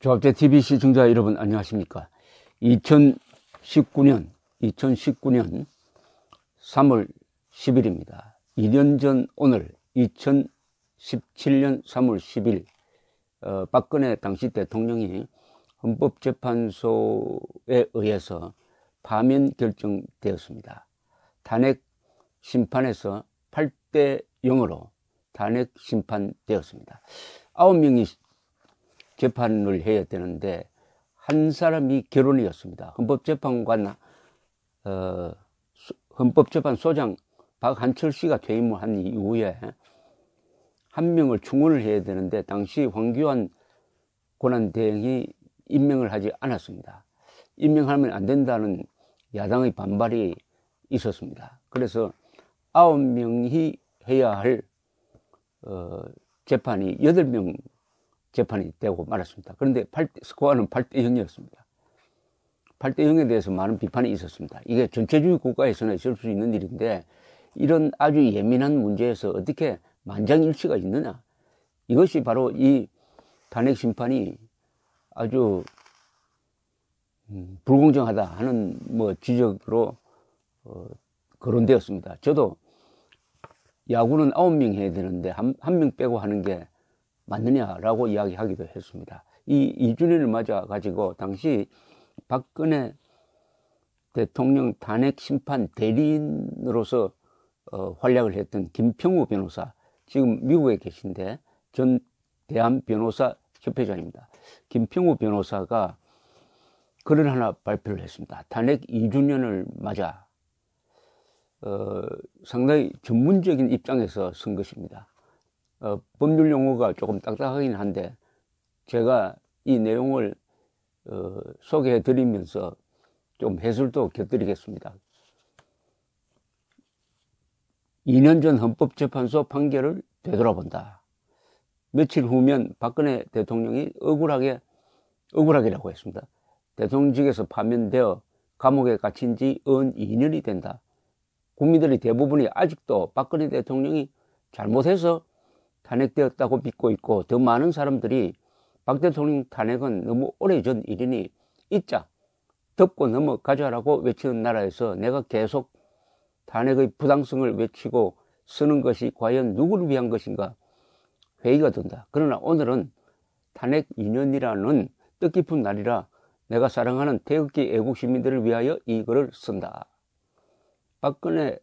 조합제TV 시청자 여러분 안녕하십니까. 2019년 3월 10일입니다. 2년 전 오늘 2017년 3월 10일 박근혜 당시 대통령이 헌법재판소에 의해서 파면 결정되었습니다. 탄핵 심판에서 8대 0으로 탄핵 심판되었습니다. 9명이 재판을 해야 되는데 한 사람이 결혼이었습니다. 헌법재판소장 박한철 씨가 퇴임을 한 이후에 한 명을 충원을 해야 되는데 당시 황교안 권한대행이 임명을 하지 않았습니다. 임명하면 안 된다는 야당의 반발이 있었습니다. 그래서 9명이 해야 할 재판이 8명 재판이 되고 말았습니다. 그런데 스코어는 8대 0이었습니다. 8대 0에 대해서 많은 비판이 있었습니다. 이게 전체주의 국가에서는 있을 수 있는 일인데 이런 아주 예민한 문제에서 어떻게 만장일치가 있느냐. 이것이 바로 이 탄핵 심판이 아주 불공정하다 하는 지적으로 거론되었습니다. 저도 야구는 9명 해야 되는데 한 명 빼고 하는 게 맞느냐라고 이야기하기도 했습니다. 이 2주년을 맞아 가지고 당시 박근혜 대통령 탄핵 심판 대리인으로서 활약을 했던 김평우 변호사, 지금 미국에 계신데 전 대한변호사 협회장입니다. 김평우 변호사가 글을 하나 발표를 했습니다. 탄핵 2주년을 맞아 상당히 전문적인 입장에서 쓴 것입니다. 법률 용어가 조금 딱딱하긴 한데 제가 이 내용을 소개해 드리면서 좀 해설도 곁들이겠습니다. 2년 전 헌법재판소 판결을 되돌아본다. 며칠 후면 박근혜 대통령이 억울하게라고 했습니다. 대통령직에서 파면되어 감옥에 갇힌 지 2년이 된다. 국민들의 대부분이 아직도 박근혜 대통령이 잘못해서 탄핵되었다고 믿고 있고 더 많은 사람들이 박 대통령 탄핵은 너무 오래전 일이니 잊자, 덮고 넘어가자라고 외치는 나라에서 내가 계속 탄핵의 부당성을 외치고 쓰는 것이 과연 누구를 위한 것인가 회의가 든다. 그러나 오늘은 탄핵 2년이라는 뜻깊은 날이라 내가 사랑하는 태극기 애국 시민들을 위하여 이 글을 쓴다. 박근혜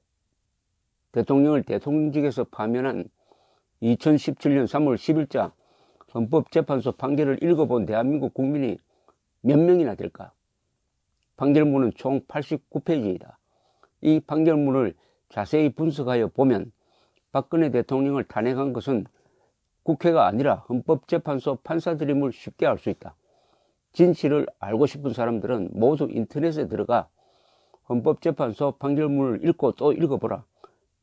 대통령을 대통령직에서 파면한 2017년 3월 10일자 헌법재판소 판결을 읽어본 대한민국 국민이 몇 명이나 될까? 판결문은 총 89페이지이다. 이 판결문을 자세히 분석하여 보면 박근혜 대통령을 탄핵한 것은 국회가 아니라 헌법재판소 판사들임을 쉽게 알 수 있다. 진실을 알고 싶은 사람들은 모두 인터넷에 들어가 헌법재판소 판결문을 읽고 또 읽어보라.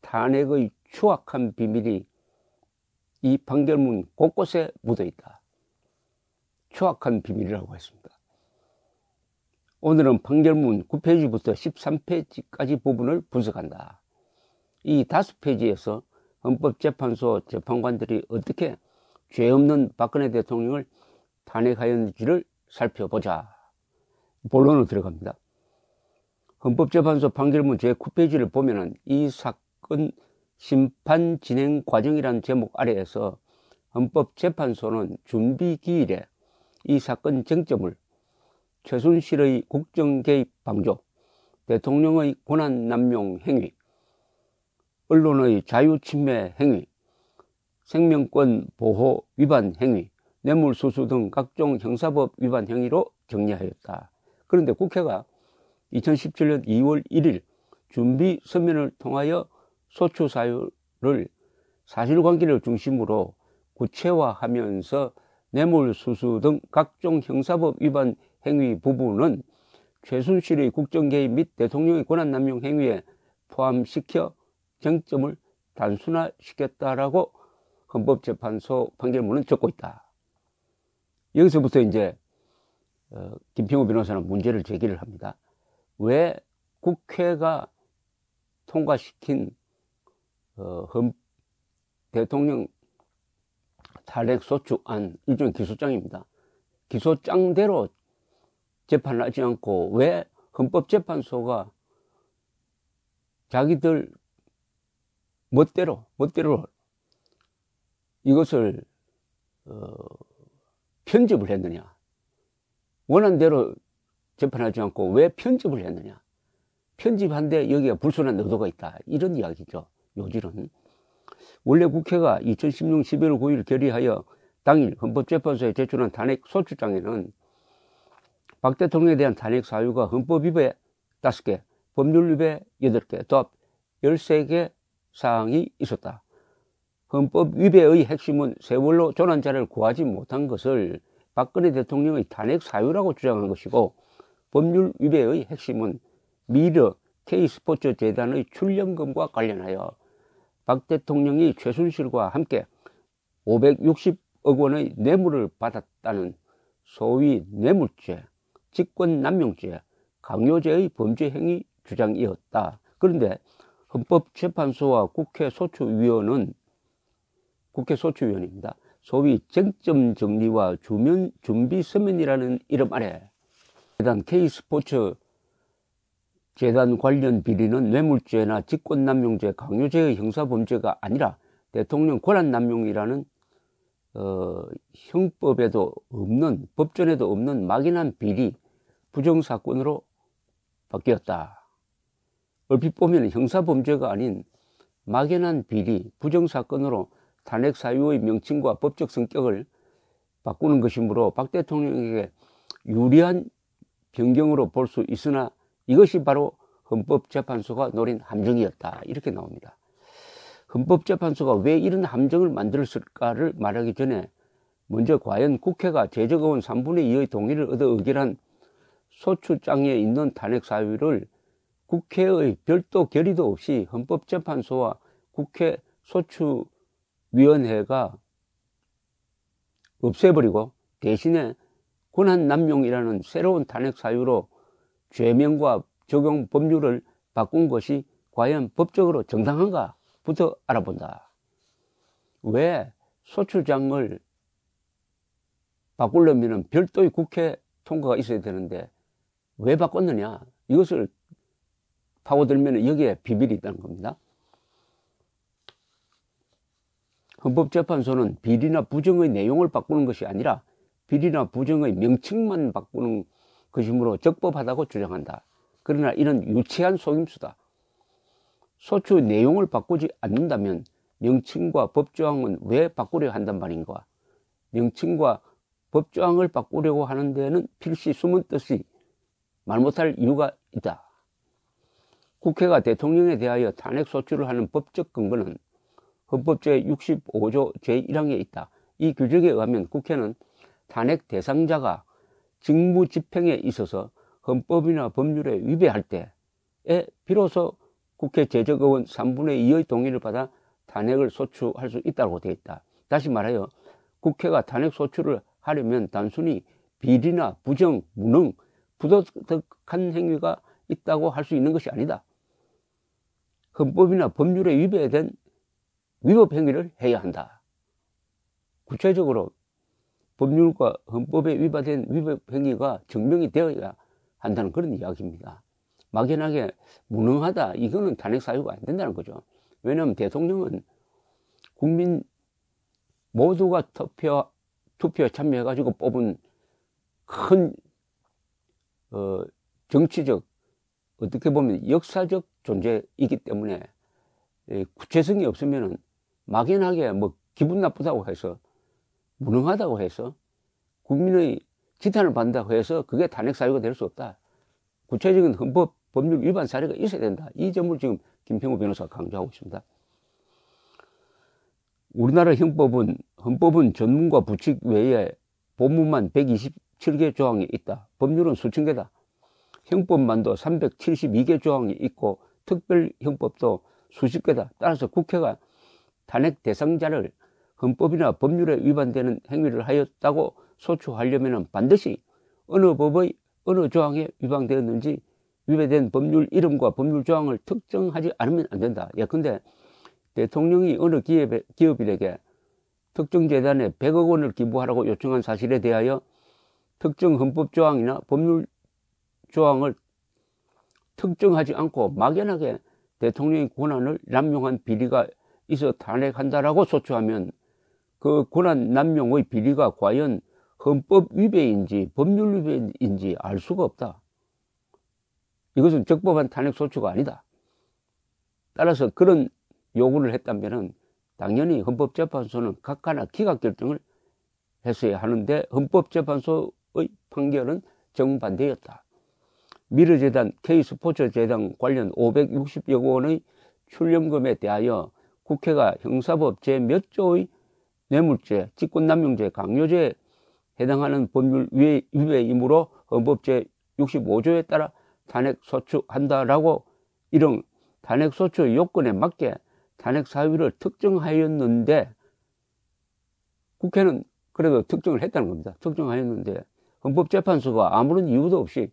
탄핵의 추악한 비밀이 이 판결문 곳곳에 묻어있다. 추악한 비밀이라고 했습니다. 오늘은 판결문 9페이지부터 13페이지까지 부분을 분석한다. 이 5페이지에서 헌법재판소 재판관들이 어떻게 죄 없는 박근혜 대통령을 탄핵하였는지를 살펴보자. 본론으로 들어갑니다. 헌법재판소 판결문 제9페이지를 보면은 이 사건 심판 진행 과정이라는 제목 아래에서 헌법재판소는 준비 기일에 이 사건 쟁점을 최순실의 국정개입 방조, 대통령의 권한남용 행위, 언론의 자유침해 행위, 생명권 보호 위반 행위, 뇌물수수 등 각종 형사법 위반 행위로 정리하였다. 그런데 국회가 2017년 2월 1일 준비 서면을 통하여 소추 사유를 사실관계를 중심으로 구체화하면서 뇌물수수 등 각종 형사법 위반 행위 부분은 최순실의 국정개입 및 대통령의 권한남용 행위에 포함시켜 쟁점을 단순화시켰다라고 헌법재판소 판결문은 적고 있다. 여기서부터 이제 김평우 변호사는 문제를 제기를 합니다. 왜 국회가 통과시킨 대통령 탄핵소추안 일종의 기소장입니다. 기소장대로 재판하지 않고 왜 헌법재판소가 자기들 멋대로 이것을 편집을 했느냐, 원한 대로 재판하지 않고 왜 편집을 했느냐, 편집한데 여기에 불순한 의도가 있다, 이런 이야기죠. 요지는 원래 국회가 2016년 11월 9일 결의하여 당일 헌법재판소에 제출한 탄핵 소추장에는 박 대통령에 대한 탄핵 사유가 헌법 위배 5개, 법률 위배 8개, 또 13개 사항이 있었다. 헌법 위배의 핵심은 세월호 조난자를 구하지 못한 것을 박근혜 대통령의 탄핵 사유라고 주장한 것이고, 법률 위배의 핵심은 미르 K스포츠 재단의 출연금과 관련하여 박 대통령이 최순실과 함께 560억 원의 뇌물을 받았다는 소위 뇌물죄, 직권남용죄, 강요죄의 범죄 행위 주장이었다. 그런데 헌법재판소와 국회소추위원입니다. 소위 쟁점 정리와 준비 서면이라는 이름 아래 K스포츠 재단 관련 비리는 뇌물죄나 직권남용죄, 강요죄의 형사범죄가 아니라 대통령 권한남용이라는 형법에도 없는, 법전에도 없는 막연한 비리, 부정사건으로 바뀌었다. 얼핏 보면 형사범죄가 아닌 막연한 비리, 부정사건으로 탄핵 사유의 명칭과 법적 성격을 바꾸는 것이므로 박 대통령에게 유리한 변경으로 볼 수 있으나 이것이 바로 헌법재판소가 노린 함정이었다, 이렇게 나옵니다. 헌법재판소가 왜 이런 함정을 만들었을까를 말하기 전에 먼저 과연 국회가 제적의원 3분의 2의 동의를 얻어 의결한 소추장에 있는 탄핵 사유를 국회의 별도 결의도 없이 헌법재판소와 국회 소추위원회가 없애버리고 대신에 권한남용이라는 새로운 탄핵 사유로 죄명과 적용 법률을 바꾼 것이 과연 법적으로 정당한가부터 알아본다. 왜 소추장을 바꾸려면 별도의 국회 통과가 있어야 되는데 왜 바꿨느냐, 이것을 파고들면 여기에 비밀이 있다는 겁니다. 헌법재판소는 비리나 부정의 내용을 바꾸는 것이 아니라 비리나 부정의 명칭만 바꾸는 것이므로 적법하다고 주장한다. 그러나 이는 유치한 속임수다. 소추 내용을 바꾸지 않는다면 명칭과 법조항은 왜 바꾸려 한단 말인가? 명칭과 법조항을 바꾸려고 하는 데에는 필시 숨은 뜻이 말 못할 이유가 있다. 국회가 대통령에 대하여 탄핵 소추를 하는 법적 근거는 헌법 제65조 제1항에 있다. 이 규정에 의하면 국회는 탄핵 대상자가 직무 집행에 있어서 헌법이나 법률에 위배할 때에 비로소 국회 제적의원 3분의 2의 동의를 받아 탄핵을 소추할 수 있다고 되어 있다. 다시 말하여 국회가 탄핵 소추를 하려면 단순히 비리나 부정, 무능, 부도덕한 행위가 있다고 할 수 있는 것이 아니다. 헌법이나 법률에 위배된 위법 행위를 해야 한다. 구체적으로 법률과 헌법에 위반된 위법 행위가 증명이 되어야 한다는 그런 이야기입니다. 막연하게 무능하다, 이거는 탄핵 사유가 안 된다는 거죠. 왜냐하면 대통령은 국민 모두가 투표에 참여해가지고 뽑은 큰 정치적, 어떻게 보면 역사적 존재이기 때문에 구체성이 없으면 막연하게 뭐 기분 나쁘다고 해서, 무능하다고 해서, 국민의 지탄을 받는다고 해서 그게 탄핵 사유가 될 수 없다. 구체적인 헌법 법률 위반 사례가 있어야 된다. 이 점을 지금 김평우 변호사가 강조하고 있습니다. 우리나라 헌법은 전문과 부칙 외에 본문만 127개 조항이 있다. 법률은 수천 개다. 형법만도 372개 조항이 있고 특별형법도 수십 개다. 따라서 국회가 탄핵 대상자를 헌법이나 법률에 위반되는 행위를 하였다고 소추하려면 반드시 어느 법의 어느 조항에 위반되었는지 위배된 법률 이름과 법률 조항을 특정하지 않으면 안 된다. 예컨대 대통령이 어느 기업인에게 특정 재단에 100억 원을 기부하라고 요청한 사실에 대하여 특정 헌법조항이나 법률조항을 특정하지 않고 막연하게 대통령의 권한을 남용한 비리가 있어 탄핵한다라고 소추하면 그 권한 남용의 비리가 과연 헌법 위배인지 법률 위배인지 알 수가 없다. 이것은 적법한 탄핵 소추가 아니다. 따라서 그런 요구를 했다면 당연히 헌법재판소는 각하나 기각 결정을 했어야 하는데 헌법재판소의 판결은 정반대였다. 미르재단, K스포츠재단 관련 560여 원의 출연금에 대하여 국회가 형사법 제-몇 조의 뇌물죄, 직권남용죄, 강요죄에 해당하는 법률 위배이므로 헌법 제65조에 따라 탄핵소추한다라고 이런 탄핵소추 요건에 맞게 탄핵사유를 특정하였는데 국회는 그래도 특정을 했다는 겁니다. 특정하였는데 헌법재판소가 아무런 이유도 없이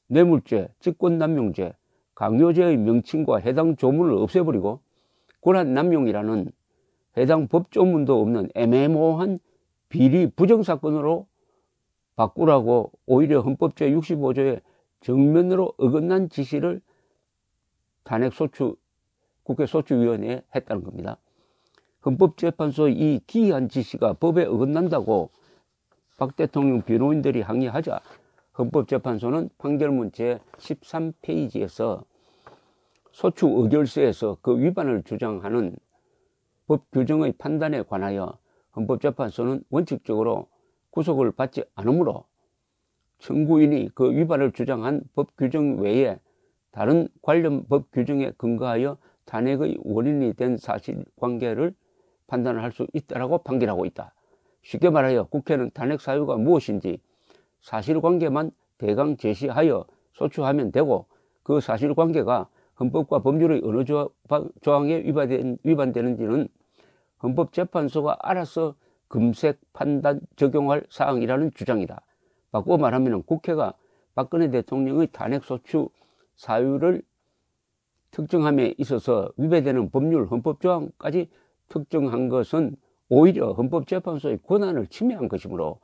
뇌물죄, 직권남용죄, 강요죄의 명칭과 해당 조문을 없애버리고 권한남용이라는 해당 법조문도 없는 애매모호한 비리 부정사건으로 바꾸라고 오히려 헌법 제65조의 정면으로 어긋난 지시를 탄핵소추 국회 소추위원회에 했다는 겁니다. 헌법재판소의 이 기이한 지시가 법에 어긋난다고 박 대통령 변호인들이 항의하자 헌법재판소는 판결문 제13페이지에서 소추 의결서에서 그 위반을 주장하는 법 규정의 판단에 관하여 헌법재판소는 원칙적으로 구속을 받지 않으므로 청구인이 그 위반을 주장한 법 규정 외에 다른 관련 법 규정에 근거하여 탄핵의 원인이 된 사실관계를 판단할 수 있다라고 판결하고 있다. 쉽게 말하여 국회는 탄핵 사유가 무엇인지 사실관계만 대강 제시하여 소추하면 되고 그 사실관계가 헌법과 법률의 어느 조항에 위반되는지는 헌법재판소가 알아서 금색 판단 적용할 사항이라는 주장이다. 바꾸어 말하면 국회가 박근혜 대통령의 탄핵소추 사유를 특정함에 있어서 위배되는 법률 헌법조항까지 특정한 것은 오히려 헌법재판소의 권한을 침해한 것이므로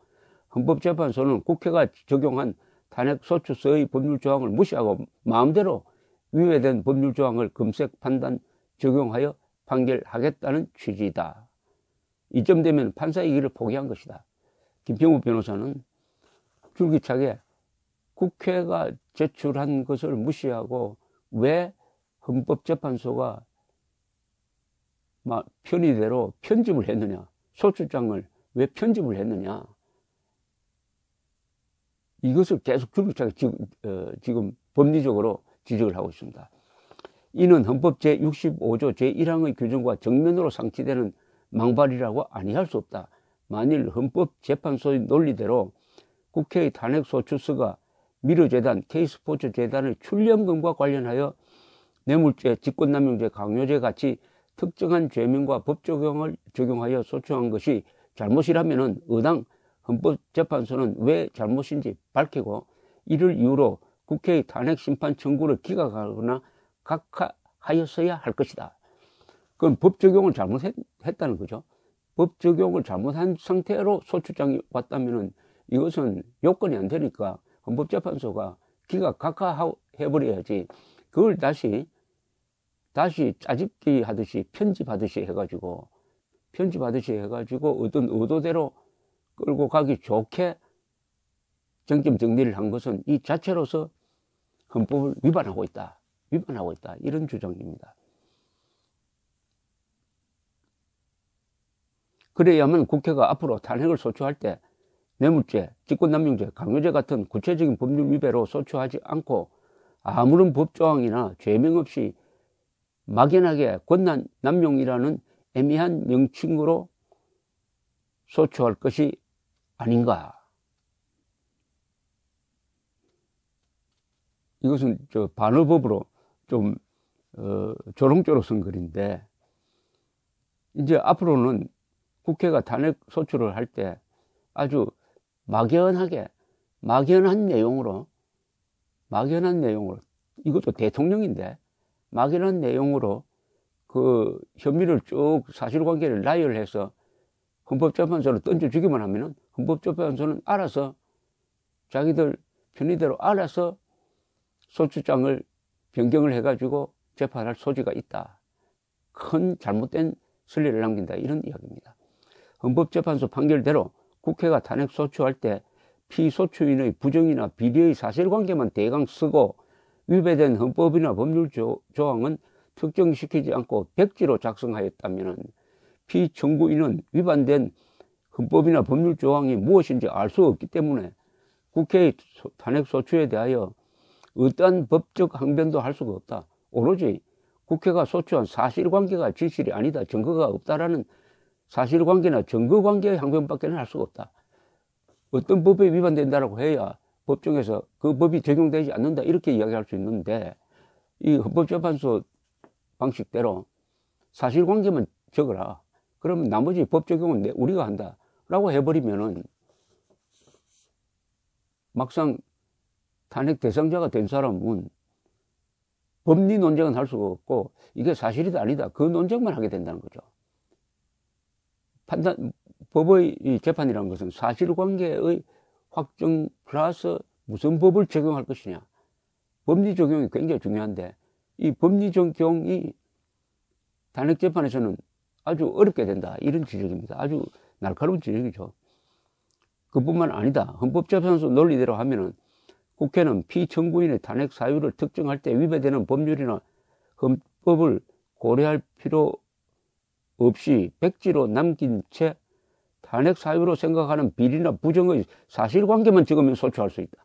헌법재판소는 국회가 적용한 탄핵소추서의 법률조항을 무시하고 마음대로 위배된 법률조항을 금색 판단 적용하여 판결하겠다는 취지이다. 이쯤 되면 판사의 길을 포기한 것이다. 김평우 변호사는 줄기차게 국회가 제출한 것을 무시하고 왜 헌법재판소가 편의대로 편집을 했느냐, 소추장을 왜 편집을 했느냐, 이것을 계속 줄기차게 지금 법리적으로 지적을 하고 있습니다. 이는 헌법 제65조 제1항의 규정과 정면으로 상치되는 망발이라고 아니할 수 없다. 만일 헌법재판소의 논리대로 국회의 탄핵소추서가 미르재단, K스포츠재단의 출연금과 관련하여 뇌물죄, 직권남용죄, 강요죄 같이 특정한 죄명과 법 적용을 적용하여 소추한 것이 잘못이라면 의당 헌법재판소는 왜 잘못인지 밝히고 이를 이유로 국회의 탄핵심판 청구를 기각하거나 각하하였어야 할 것이다. 그건 법 적용을 잘못했다는 거죠. 법 적용을 잘못한 상태로 소추장이 왔다면 이것은 요건이 안 되니까 헌법재판소가 기각 각하해버려야지 그걸 다시 짜집기 하듯이 편집하듯이 해가지고 어떤 의도대로 끌고 가기 좋게 정점 정리를 한 것은 이 자체로서 헌법을 위반하고 있다. 이런 주장입니다. 그래야만 국회가 앞으로 탄핵을 소추할 때 뇌물죄, 직권남용죄, 강요죄 같은 구체적인 법률 위배로 소추하지 않고 아무런 법조항이나 죄명 없이 막연하게 권한 남용이라는 애매한 명칭으로 소추할 것이 아닌가. 이것은 반어법으로 좀 조롱조로 쓴 글인데 이제 앞으로는 국회가 탄핵 소추를 할 때 아주 막연한 내용으로 이것도 대통령인데 막연한 내용으로 그 혐의를 쭉 사실관계를 나열해서 헌법재판소로 던져주기만 하면은 헌법재판소는 알아서 자기들 편의대로 알아서 소추장을 변경을 해가지고 재판할 소지가 있다. 큰 잘못된 선례를 남긴다. 이런 이야기입니다. 헌법재판소 판결대로 국회가 탄핵 소추할 때 피소추인의 부정이나 비리의 사실관계만 대강 쓰고 위배된 헌법이나 법률 조항은 특정시키지 않고 백지로 작성하였다면 피청구인은 위반된 헌법이나 법률 조항이 무엇인지 알 수 없기 때문에 국회의 탄핵 소추에 대하여 어떠한 법적 항변도 할 수가 없다. 오로지 국회가 소추한 사실관계가 진실이 아니다, 증거가 없다라는 사실관계나 증거관계의 항변밖에 할 수가 없다. 어떤 법에 위반된다라고 해야 법정에서 그 법이 적용되지 않는다 이렇게 이야기할 수 있는데, 이 헌법재판소 방식대로 사실관계만 적어라. 그러면 나머지 법 적용은 우리가 한다 라고 해버리면은 막상 탄핵 대상자가 된 사람은 법리 논쟁은 할 수가 없고 이게 사실이다 아니다 그 논쟁만 하게 된다는 거죠. 법의 재판이라는 것은 사실관계의 확정 플러스 무슨 법을 적용할 것이냐, 법리 적용이 굉장히 중요한데 이 법리 적용이 탄핵 재판에서는 아주 어렵게 된다, 이런 지적입니다. 아주 날카로운 지적이죠. 그뿐만 아니다. 헌법재판소 논리대로 하면은 국회는 피청구인의 탄핵 사유를 특정할 때 위배되는 법률이나 헌법을 고려할 필요 없이 백지로 남긴 채 탄핵 사유로 생각하는 비리나 부정의 사실관계만 적으면 소추할 수 있다.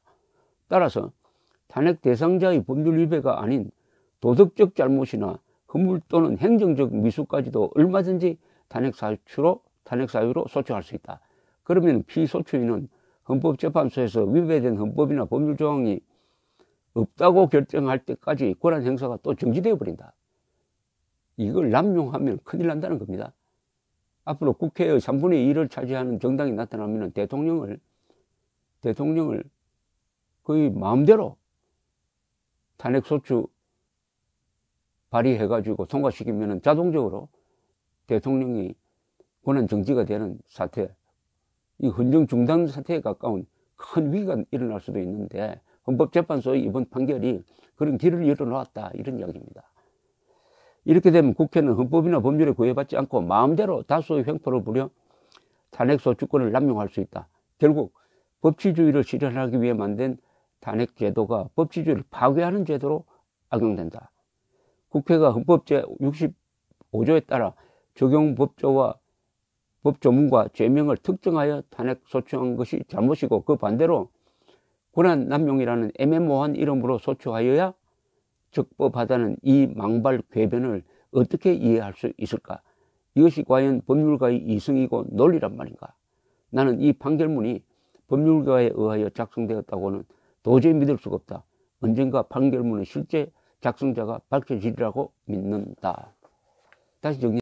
따라서 탄핵 대상자의 법률 위배가 아닌 도덕적 잘못이나 허물 또는 행정적 미수까지도 얼마든지 탄핵 사유로 소추할 수 있다. 그러면 피소추인은 헌법재판소에서 위배된 헌법이나 법률 조항이 없다고 결정할 때까지 권한 행사가 또 정지되어 버린다. 이걸 남용하면 큰일 난다는 겁니다. 앞으로 국회의 3분의 2를 차지하는 정당이 나타나면 대통령을 거의 마음대로 탄핵소추 발의해가지고 통과시키면 자동적으로 대통령이 권한 정지가 되는 사태, 이 헌정 중단 사태에 가까운 큰 위기가 일어날 수도 있는데 헌법재판소의 이번 판결이 그런 길을 열어놓았다, 이런 이야기입니다. 이렇게 되면 국회는 헌법이나 법률에 구애받지 않고 마음대로 다수의 횡포를 부려 탄핵소추권을 남용할 수 있다. 결국 법치주의를 실현하기 위해 만든 탄핵제도가 법치주의를 파괴하는 제도로 악용된다. 국회가 헌법 제65조에 따라 적용 법조문과 죄명을 특정하여 탄핵소추한 것이 잘못이고, 그 반대로 권한 남용이라는 애매모호한 이름으로 소추하여야 적법하다는 이 망발 궤변을 어떻게 이해할 수 있을까? 이것이 과연 법률가의 이성이고 논리란 말인가? 나는 이 판결문이 법률가에 의하여 작성되었다고는 도저히 믿을 수가 없다. 언젠가 판결문의 실제 작성자가 밝혀지리라고 믿는다. 다시 정리.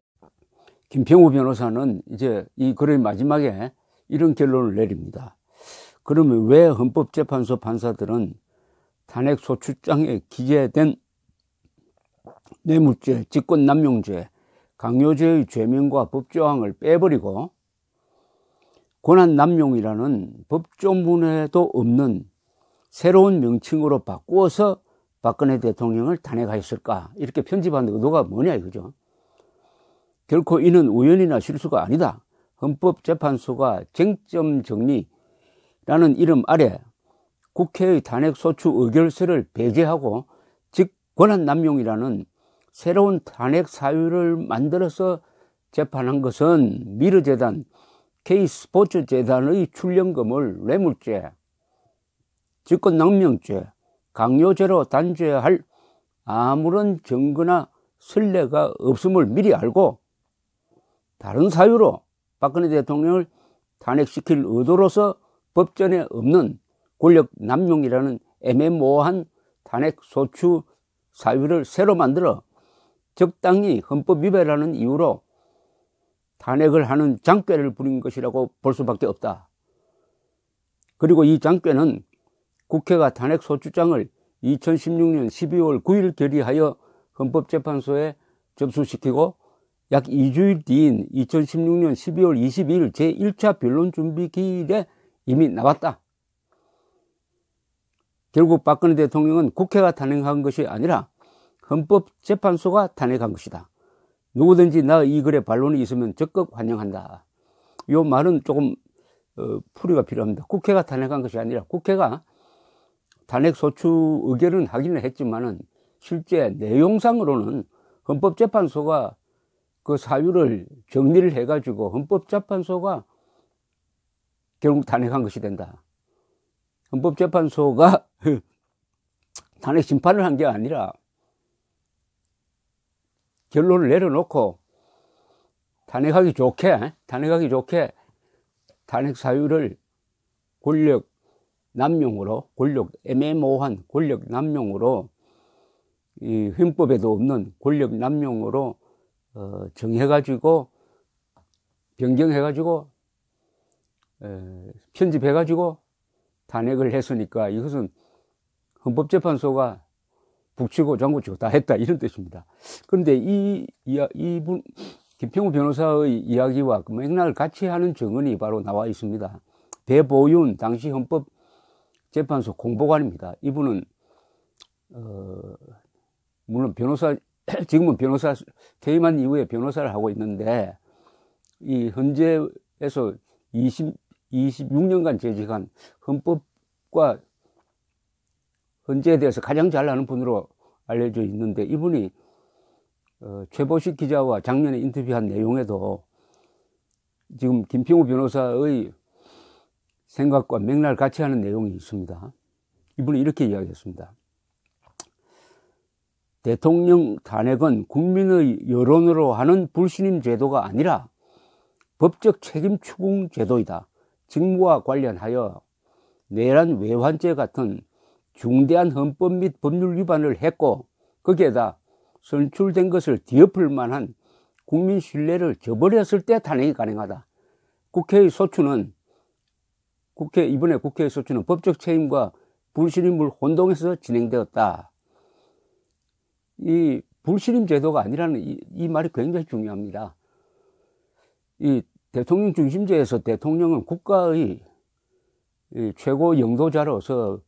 김평우 변호사는 이제 이 글의 마지막에 이런 결론을 내립니다. 그러면 왜 헌법재판소 판사들은 탄핵소추장에 기재된 뇌물죄, 직권남용죄, 강요죄의 죄명과 법조항을 빼버리고 권한남용이라는 법조문에도 없는 새로운 명칭으로 바꾸어서 박근혜 대통령을 탄핵하였을까? 이렇게 편집한 의도가 뭐냐 이거죠. 결코 이는 우연이나 실수가 아니다. 헌법재판소가 쟁점정리라는 이름 아래 국회의 탄핵소추 의결서를 배제하고 즉 권한남용이라는 새로운 탄핵 사유를 만들어서 재판한 것은 미르재단, K스포츠재단의 출연금을 뇌물죄, 직권남용죄, 강요죄로 단죄할 아무런 증거나 선례가 없음을 미리 알고 다른 사유로 박근혜 대통령을 탄핵시킬 의도로서 법전에 없는 권력 남용이라는 애매모호한 탄핵소추 사유를 새로 만들어 적당히 헌법 위배라는 이유로 탄핵을 하는 장꾀를 부린 것이라고 볼 수밖에 없다. 그리고 이 장꾀는 국회가 탄핵소추장을 2016년 12월 9일 결의하여 헌법재판소에 접수시키고 약 2주일 뒤인 2016년 12월 22일 제1차 변론준비 기일에 이미 나왔다. 결국 박근혜 대통령은 국회가 탄핵한 것이 아니라 헌법재판소가 탄핵한 것이다. 누구든지 나 이 글에 반론이 있으면 적극 환영한다. 이 말은 조금 풀이가 필요합니다. 국회가 탄핵한 것이 아니라 국회가 탄핵 소추 의결은 하기는 했지만은 실제 내용상으로는 헌법재판소가 그 사유를 정리를 해가지고 헌법재판소가 결국 탄핵한 것이 된다. 헌법재판소가 탄핵 심판을 한 게 아니라 결론을 내려놓고 탄핵하기 좋게 탄핵 사유를 권력 남용으로, 애매모호한 권력 남용으로, 이 헌법에도 없는 권력 남용으로 정해가지고 변경해가지고 편집해가지고 탄핵을 했으니까 이것은 헌법재판소가 북치고 장구치고 다 했다, 이런 뜻입니다. 그런데 이분 김평우 변호사의 이야기와 그 맥락을 같이 하는 증언이 바로 나와 있습니다. 배보윤 당시 헌법재판소 공보관입니다. 이분은 물론 지금은 변호사 퇴임한 이후에 변호사를 하고 있는데, 이 헌재에서 26년간 재직한 헌법과 헌재에 대해서 가장 잘 아는 분으로 알려져 있는데, 이분이 최보식 기자와 작년에 인터뷰한 내용에도 지금 김평우 변호사의 생각과 맥락을 같이 하는 내용이 있습니다. 이분이 이렇게 이야기했습니다. 대통령 탄핵은 국민의 여론으로 하는 불신임 제도가 아니라 법적 책임 추궁 제도이다. 직무와 관련하여 내란 외환죄 같은 중대한 헌법 및 법률 위반을 했고, 거기에다 선출된 것을 뒤엎을 만한 국민 신뢰를 저버렸을 때 탄핵이 가능하다. 이번에 국회의 소추는 법적 책임과 불신임을 혼동해서 진행되었다. 이 불신임 제도가 아니라는 이 말이 굉장히 중요합니다. 이 대통령 중심제에서 대통령은 국가의 최고 영도자로서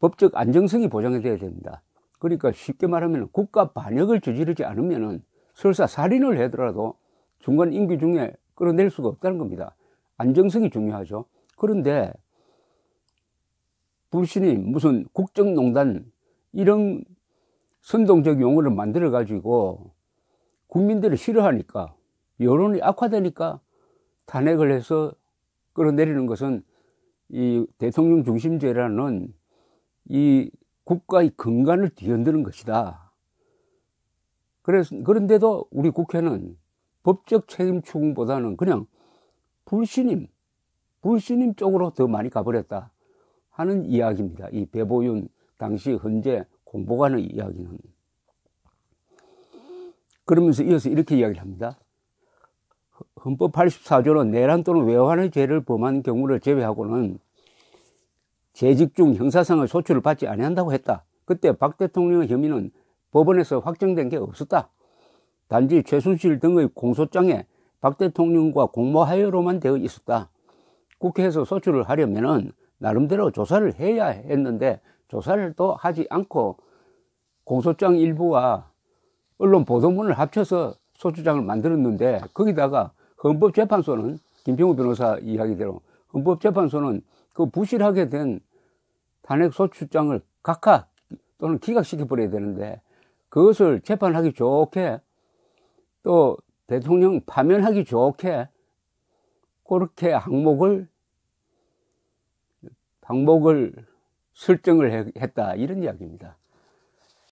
법적 안정성이 보장돼야 됩니다. 그러니까 쉽게 말하면 국가 반역을 저지르지 않으면은 설사 살인을 하더라도 중간 임기 중에 끌어낼 수가 없다는 겁니다. 안정성이 중요하죠. 그런데 불신임, 무슨 국정농단, 이런 선동적 용어를 만들어 가지고 국민들이 싫어하니까, 여론이 악화되니까 탄핵을 해서 끌어내리는 것은 이 대통령 중심제라는 이 국가의 근간을 뒤흔드는 것이다. 그런데도 우리 국회는 법적 책임 추궁보다는 그냥 불신임 쪽으로 더 많이 가버렸다 하는 이야기입니다. 이 배보윤 당시 헌재 공보관의 이야기는. 그러면서 이어서 이렇게 이야기를 합니다. 헌법 84조는 내란 또는 외환의 죄를 범한 경우를 제외하고는 재직 중 형사상의 소추를 받지 아니한다고 했다. 그때 박 대통령의 혐의는 법원에서 확정된 게 없었다. 단지 최순실 등의 공소장에 박 대통령과 공모하여로만 되어 있었다. 국회에서 소추를 하려면은 나름대로 조사를 해야 했는데 조사를 또 하지 않고 공소장 일부와 언론 보도문을 합쳐서 소추장을 만들었는데, 거기다가 헌법재판소는 김평우 변호사 이야기대로 헌법재판소는 그 부실하게 된 탄핵 소추장을 각하 또는 기각시켜버려야 되는데, 그것을 재판하기 좋게 또 대통령 파면하기 좋게 그렇게 항목을 설정을 했다, 이런 이야기입니다.